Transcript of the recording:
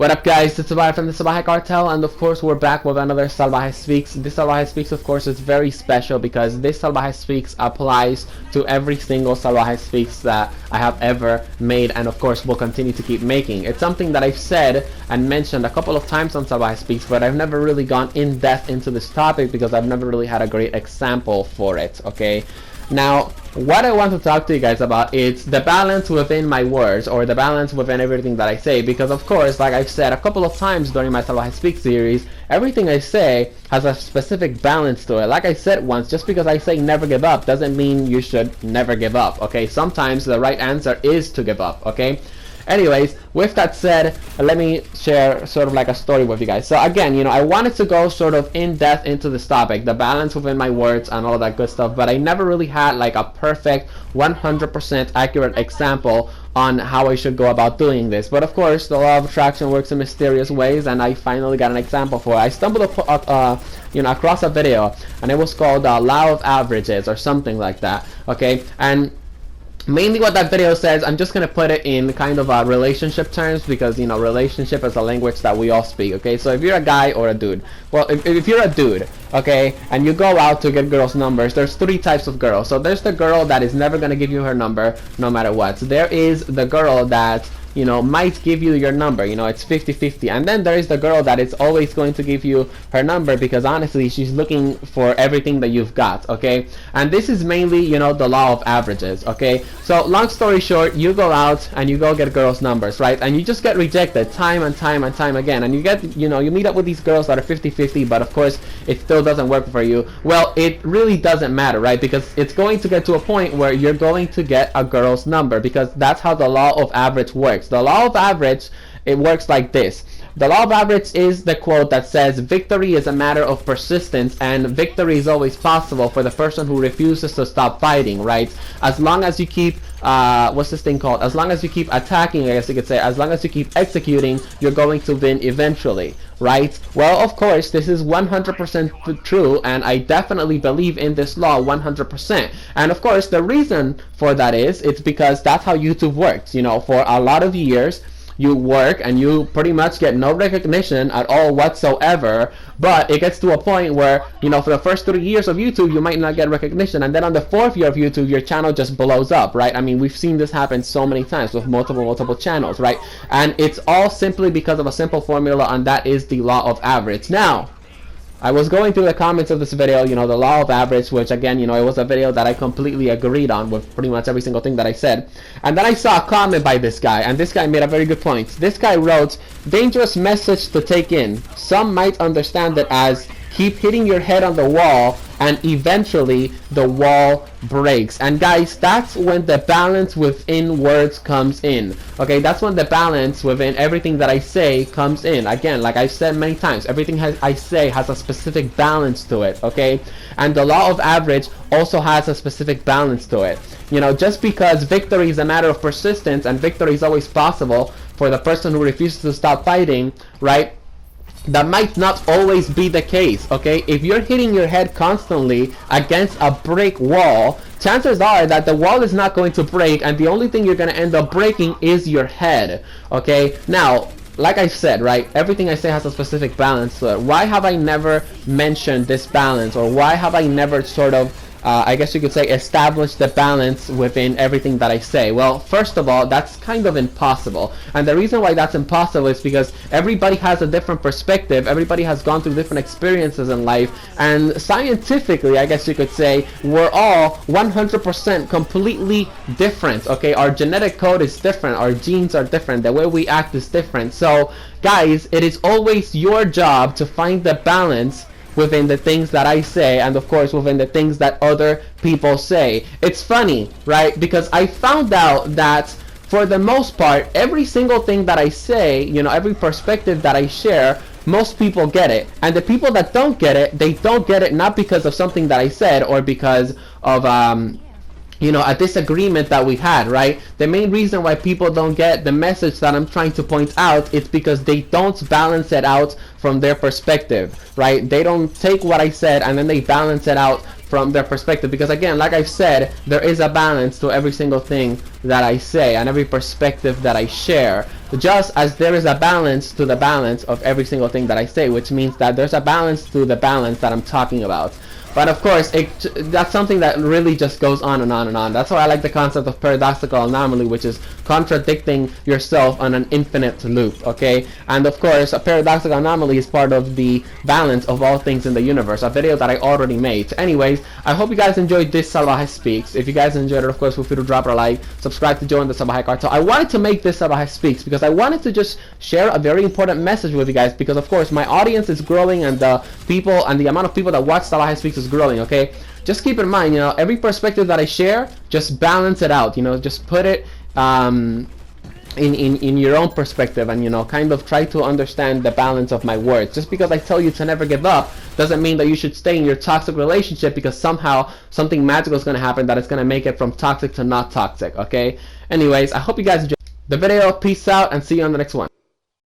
What up, guys? It's Salvajee from the Salvajee Cartel, and of course we're back with another Salvajee Speaks. This Salvajee Speaks, of course, is very special because this Salvajee Speaks applies to every single Salvajee Speaks that I have ever made, and of course will continue to keep making. It's something that I've said and mentioned a couple of times on Salvajee Speaks, but I've never really gone in depth into this topic because I've never really had a great example for it, okay? Now, what I want to talk to you guys about is the balance within my words, or the balance within everything that I say, because of course, like I've said a couple of times during my Salvajee Speak series, everything I say has a specific balance to it. Like I said once, just because I say never give up doesn't mean you should never give up, okay? Sometimes the right answer is to give up, okay? Anyways, with that said, let me share sort of like a story with you guys. So again, you know, I wanted to go sort of in depth into this topic, the balance within my words and all that good stuff, but I never really had like a perfect 100% accurate example on how I should go about doing this. But of course, the law of attraction works in mysterious ways, and I finally got an example for it. I stumbled across a video, and it was called Law of Averages or something like that, okay? And mainly what that video says, I'm just gonna put it in kind of relationship terms, because you know, relationship is a language that we all speak, okay? So if you're a guy or a dude, well, if you're a dude, okay, and you go out to get girls' numbers, there's three types of girls. So there's the girl that is never gonna give you her number no matter what. So there is the girl that, you know, might give you your number, you know, it's 50-50. And then there is the girl that is always going to give you her number because honestly she's looking for everything that you've got, okay? And this is mainly, you know, the law of averages, okay? So long story short, you go out and you go get girls' numbers, right? And you just get rejected time and time and time again, and you get, you know, you meet up with these girls that are 50-50, but of course it still doesn't work for you. Well, it really doesn't matter, right? Because it's going to get to a point where you're going to get a girl's number, because that's how the law of average works. The law of average, it works like this. The law of average is the quote that says victory is a matter of persistence, and victory is always possible for the person who refuses to stop fighting, right? As long as you keep what's this thing called? As long as you keep attacking, I guess you could say, as long as you keep executing, you're going to win eventually, right? Well, of course, this is 100% true, and I definitely believe in this law 100%. And of course, the reason for that is, it's because that's how YouTube works. You know, for a lot of years, you work and you pretty much get no recognition at all whatsoever, but it gets to a point where, you know, for the first 3 years of YouTube you might not get recognition, and then on the 4th year of YouTube your channel just blows up, right? I mean, we've seen this happen so many times with multiple channels, right? And it's all simply because of a simple formula, and that is the law of average. Now, I was going through the comments of this video, you know, the law of average, which again, you know, it was a video that I completely agreed on with pretty much every single thing that I said. And then I saw a comment by this guy, and this guy made a very good point. This guy wrote, "Dangerous message to take in. Some might understand it as keep hitting your head on the wall and eventually the wall breaks." And guys, that's when the balance within words comes in, okay? That's when the balance within everything that I say comes in. Again, like I've said many times, everything I say has a specific balance to it, okay? And the law of average also has a specific balance to it. You know, just because victory is a matter of persistence and victory is always possible for the person who refuses to stop fighting, right? That might not always be the case, okay? If you're hitting your head constantly against a brick wall, chances are that the wall is not going to break, and the only thing you're going to end up breaking is your head, okay? Now, like I said, right, everything I say has a specific balance to it. Why have I never mentioned this balance, or why have I never sort of I guess you could say establish the balance within everything that I say? Well, first of all, that's kind of impossible, and the reason why that's impossible is because everybody has a different perspective, everybody has gone through different experiences in life, and scientifically, I guess you could say, we're all 100% completely different, okay? Our genetic code is different, our genes are different, the way we act is different. So guys, it is always your job to find the balance within the things that I say, and of course within the things that other people say. It's funny, right? Because I found out that for the most part, every single thing that I say, you know, every perspective that I share, most people get it. And the people that don't get it, they don't get it not because of something that I said or because of you know, a disagreement that we had, right? The main reason why people don't get the message that I'm trying to point out is because they don't balance it out from their perspective, right? They don't take what I said and then they balance it out from their perspective, because again, like I've said, there is a balance to every single thing that I say and every perspective that I share, just as there is a balance to the balance of every single thing that I say, which means that there's a balance to the balance that I'm talking about. But of course, that's something that really just goes on and on and on. That's why I like the concept of paradoxical anomaly, which is contradicting yourself on an infinite loop, okay? And of course, a paradoxical anomaly is part of the balance of all things in the universe, a video that I already made. Anyways, I hope you guys enjoyed this Salvajee Speaks. If you guys enjoyed it, of course, feel free to drop a like, subscribe to join the Salvajee Cartel. I wanted to make this Salvajee Speaks because I wanted to just share a very important message with you guys, because of course, my audience is growing and the people and the amount of people that watch Salvajee Speaks is growing, okay? Just keep in mind, you know, every perspective that I share, just balance it out, you know, just put it in your own perspective, and you know, kind of try to understand the balance of my words. Just because I tell you to never give up doesn't mean that you should stay in your toxic relationship because somehow something magical is going to happen that is going to make it from toxic to not toxic, okay? Anyways, I hope you guys enjoyed the video. Peace out and see you on the next one.